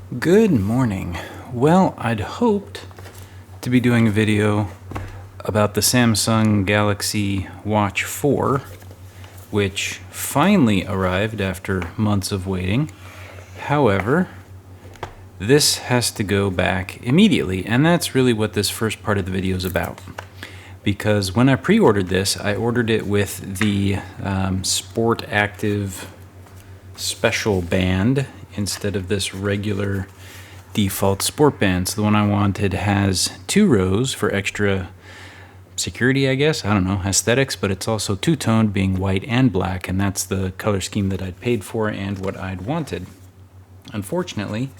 Good morning. Well, I'd hoped to be doing a video about the Samsung Galaxy Watch 4, which finally arrived after months of waiting. However, this has to go back immediately, and that's really what this first part of the video is about. Because when I pre-ordered this, I ordered it with the Sport Active Special Band instead of this regular default sport band. So the one I wanted has 2 rows for extra security, I guess. I don't know, aesthetics, but it's also two-toned, being white and black, and that's the color scheme that I'd paid for and what I'd wanted. Unfortunately,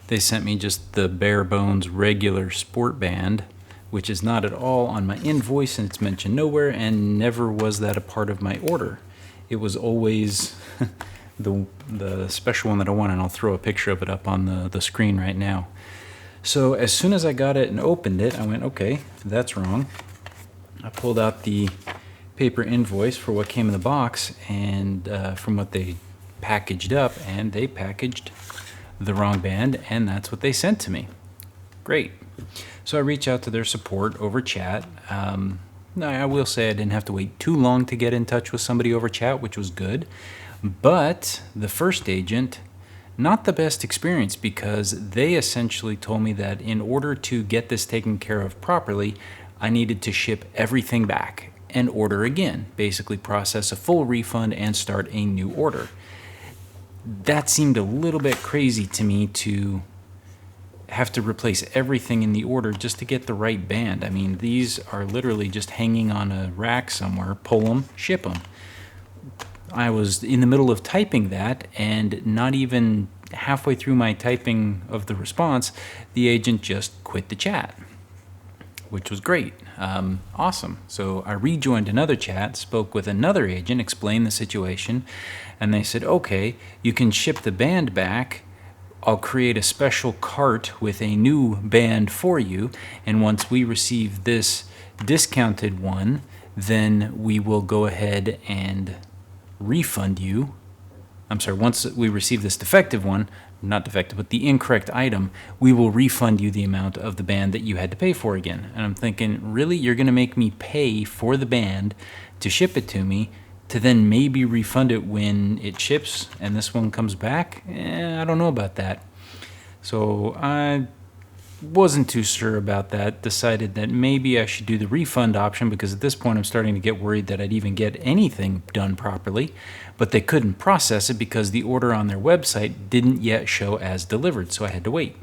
they sent me just the bare bones regular sport band, which is not at all on my invoice, and it's mentioned nowhere, and never was that a part of my order. It was always the special one that I want, and I'll throw a picture of it up on the screen right now. So as soon as I got it and opened it, I went, okay, that's wrong. I pulled out the paper invoice for what came in the box and from what they packaged up, and they packaged the wrong band, and that's what they sent to me. Great. So I reached out to their support over chat. I will say I didn't have to wait too long to get in touch with somebody over chat, which was good. But the first agent, not the best experience, because they essentially told me that in order to get this taken care of properly, I needed to ship everything back and order again, basically process a full refund and start a new order. That seemed a little bit crazy to me, to have to replace everything in the order just to get the right band. I mean, these are literally just hanging on a rack somewhere. Pull them, ship them. I was in the middle of typing that, and not even halfway through my typing of the response, the agent just quit the chat, which was great. Awesome. So I rejoined another chat, spoke with another agent, explained the situation, and they said, okay, you can ship the band back. I'll create a special cart with a new band for you, and once we receive this discounted one, then we will go ahead and refund you. I'm sorry, once we receive this defective one, not defective, but the incorrect item, we will refund you the amount of the band that you had to pay for again. And I'm thinking, really? You're going to make me pay for the band to ship it to me, to then maybe refund it when it ships and this one comes back? I don't know about that. So I wasn't too sure about that. Decided that maybe I should do the refund option, because at this point I'm starting to get worried that I'd even get anything done properly. But they couldn't process it because the order on their website didn't yet show as delivered, so I had to wait.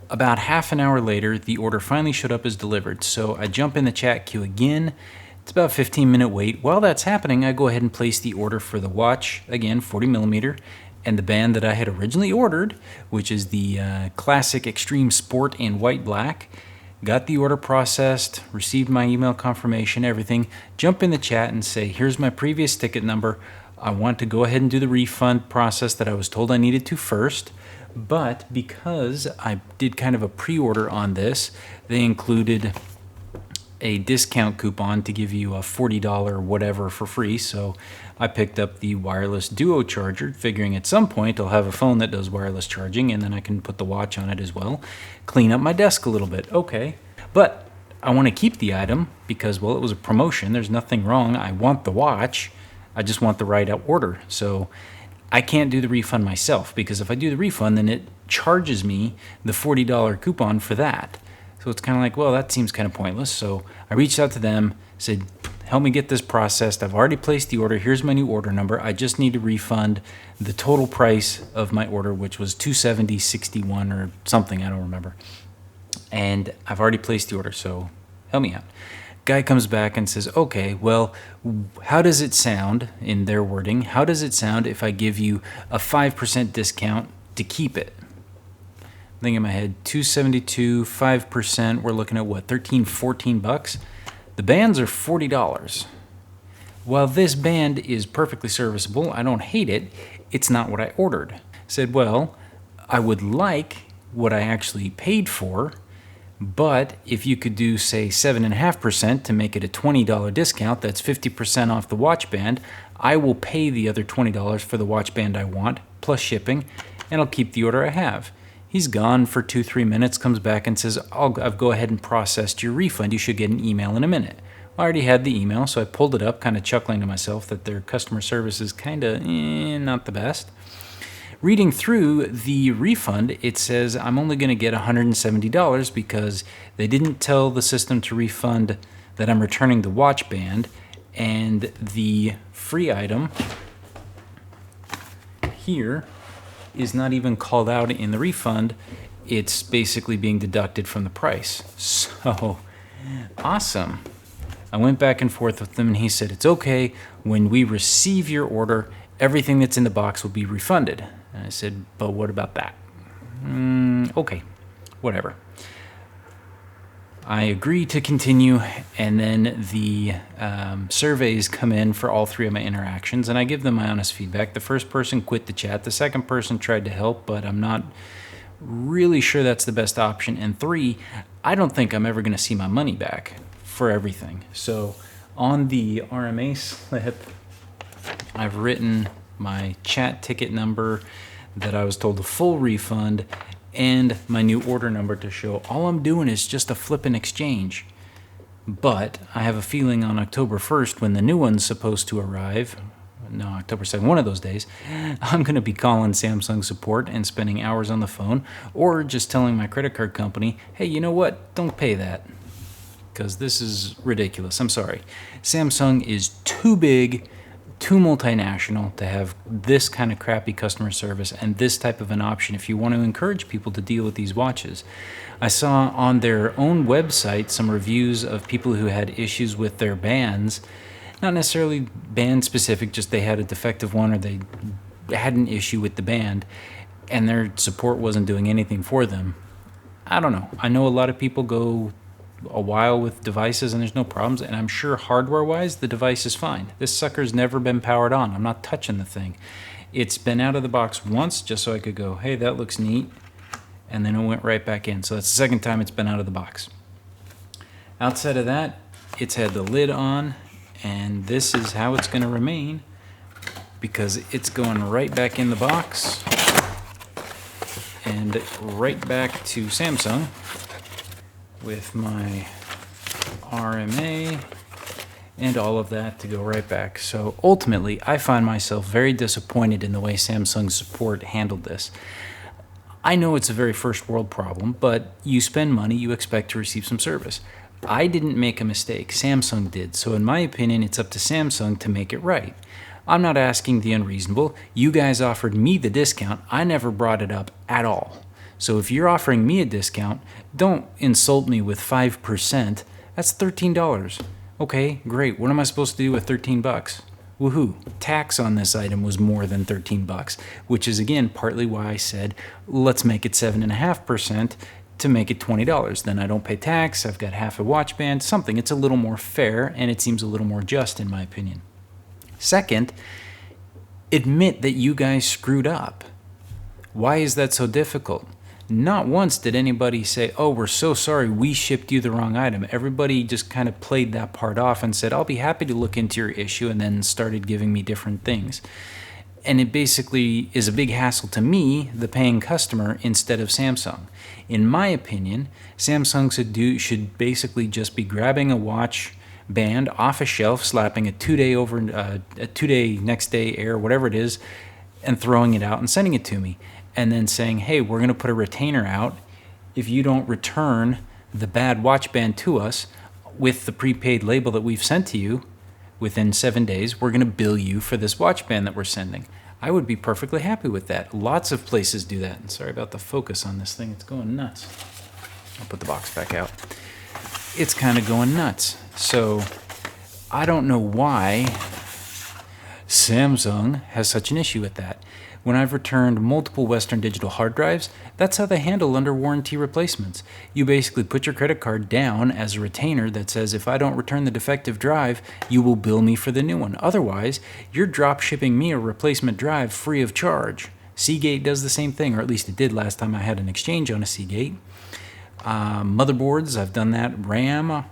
About half an hour later, the order finally showed up as delivered, so I jump in the chat queue again. It's about a 15-minute wait. While that's happening, I go ahead and place the order for the watch, again 40mm, and the band that I had originally ordered, which is the Classic Extreme Sport in white black. Got the order processed, received my email confirmation, everything. Jump in the chat and say, here's my previous ticket number. I want to go ahead and do the refund process that I was told I needed to first. But because I did kind of a pre-order on this, they included a discount coupon to give you a $40 whatever for free. So I picked up the wireless duo charger, figuring at some point I'll have a phone that does wireless charging, and then I can put the watch on it as well. Clean up my desk a little bit. Okay. But I want to keep the item because, well, it was a promotion. There's nothing wrong. I want the watch. I just want the right order. So I can't do the refund myself, because if I do the refund, then it charges me the $40 coupon for that. So it's kind of like, well, that seems kind of pointless. So I reached out to them, said, help me get this processed. I've already placed the order. Here's my new order number. I just need to refund the total price of my order, which was $270.61 or something. I don't remember. And I've already placed the order, so help me out. Guy comes back and says, okay, well, how does it sound, in their wording, how does it sound if I give you a 5% discount to keep it? I'm thinking in my head, $272, 5%, we're looking at what, 13, 14 bucks? The bands are $40. While this band is perfectly serviceable, I don't hate it, it's not what I ordered. I said, well, I would like what I actually paid for, but if you could do, say, 7.5% to make it a $20 discount, that's 50% off the watch band, I will pay the other $20 for the watch band I want, plus shipping, and I'll keep the order I have. He's gone for 2-3 minutes, comes back and says, I've go ahead and processed your refund. You should get an email in a minute. I already had the email, so I pulled it up, kind of chuckling to myself that their customer service is kind of not the best. Reading through the refund, it says I'm only going to get $170 because they didn't tell the system to refund that I'm returning the watch band, and the free item here is not even called out in the refund. It's basically being deducted from the price. So awesome. I went back and forth with him, and he said, it's okay. When we receive your order, everything that's in the box will be refunded. And I said, but what about that? Okay, whatever. I agree to continue, and then the surveys come in for all 3 of my interactions, and I give them my honest feedback. The first person quit the chat. The second person tried to help, but I'm not really sure that's the best option. And 3, I don't think I'm ever going to see my money back for everything. So on the RMA slip, I've written my chat ticket number that I was told a full refund, and my new order number to show all I'm doing is just a flippin' exchange. But I have a feeling on October 1st, when the new one's supposed to arrive, no, October 2nd, one of those days, I'm going to be calling Samsung support and spending hours on the phone, or just telling my credit card company, hey, you know what, don't pay that, because this is ridiculous. I'm sorry. Samsung is too big, too multinational to have this kind of crappy customer service and this type of an option if you want to encourage people to deal with these watches. I saw on their own website some reviews of people who had issues with their bands, not necessarily band specific, just they had a defective one or they had an issue with the band and their support wasn't doing anything for them. I don't know. I know a lot of people go a while with devices and there's no problems, and I'm sure hardware-wise the device is fine. This sucker's never been powered on. I'm not touching the thing. It's been out of the box once just so I could go, hey, that looks neat, and then it went right back in. So that's the second time it's been out of the box. Outside of that, it's had the lid on, and this is how it's going to remain because it's going right back in the box and right back to Samsung with my RMA and all of that to go right back. So ultimately, I find myself very disappointed in the way Samsung support handled this. I know it's a very first world problem, but you spend money, you expect to receive some service. I didn't make a mistake, Samsung did. So in my opinion, it's up to Samsung to make it right. I'm not asking the unreasonable. You guys offered me the discount. I never brought it up at all. So if you're offering me a discount, don't insult me with 5%. That's $13. Okay, great. What am I supposed to do with 13 bucks? Woohoo. Tax on this item was more than 13 bucks, which is again partly why I said, let's make it 7.5% to make it $20. Then I don't pay tax. I've got half a watch band, something. It's a little more fair and it seems a little more just in my opinion. Second, admit that you guys screwed up. Why is that so difficult? Not once did anybody say, oh, we're so sorry, we shipped you the wrong item. Everybody just kind of played that part off and said, I'll be happy to look into your issue, and then started giving me different things. And it basically is a big hassle to me, the paying customer, instead of Samsung. In my opinion, Samsung should basically just be grabbing a watch band off a shelf, slapping a 2-day next day air, whatever it is, and throwing it out and sending it to me. And then saying, hey, we're going to put a retainer out. If you don't return the bad watch band to us with the prepaid label that we've sent to you within 7 days, we're going to bill you for this watch band that we're sending. I would be perfectly happy with that. Lots of places do that. And sorry about the focus on this thing. It's going nuts. I'll put the box back out. It's kind of going nuts. So I don't know why Samsung has such an issue with that. When I've returned multiple Western Digital hard drives, that's how they handle under warranty replacements. You basically put your credit card down as a retainer that says, if I don't return the defective drive, you will bill me for the new one. Otherwise, you're drop shipping me a replacement drive free of charge. Seagate does the same thing, or at least it did last time I had an exchange on a Seagate. Motherboards, I've done that. RAM,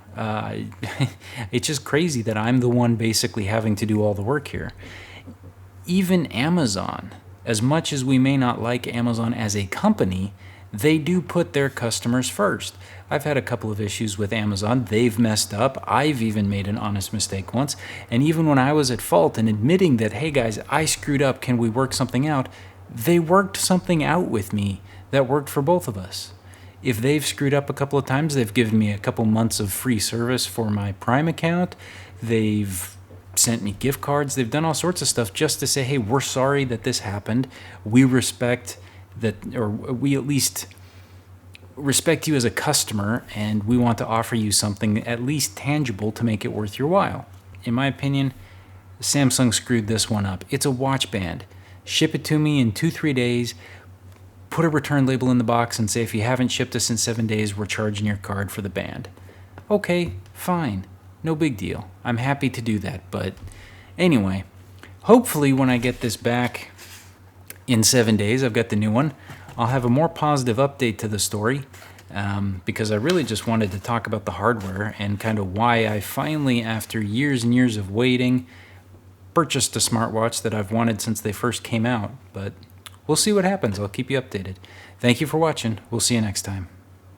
it's just crazy that I'm the one basically having to do all the work here. Even Amazon, as much as we may not like Amazon as a company, They do put their customers first. I've had a couple of issues with Amazon. They've messed up. I've even made an honest mistake once. And even when I was at fault and admitting that, hey guys, I screwed up, can we work something out? They worked something out with me that worked for both of us. If they've screwed up a couple of times, they've given me a couple months of free service for my Prime account. They've sent me gift cards. They've done all sorts of stuff just to say, hey, we're sorry that this happened. We respect that, or we at least respect you as a customer, and we want to offer you something at least tangible to make it worth your while. In my opinion, Samsung screwed this one up. It's a watch band. Ship it to me in 2-3 days. Put a return label in the box and say, if you haven't shipped us in 7 days, we're charging your card for the band. Okay, fine. No big deal. I'm happy to do that. But anyway, hopefully when I get this back in 7 days, I've got the new one, I'll have a more positive update to the story, because I really just wanted to talk about the hardware and kind of why I finally, after years and years of waiting, purchased a smartwatch that I've wanted since they first came out. But we'll see what happens. I'll keep you updated. Thank you for watching. We'll see you next time.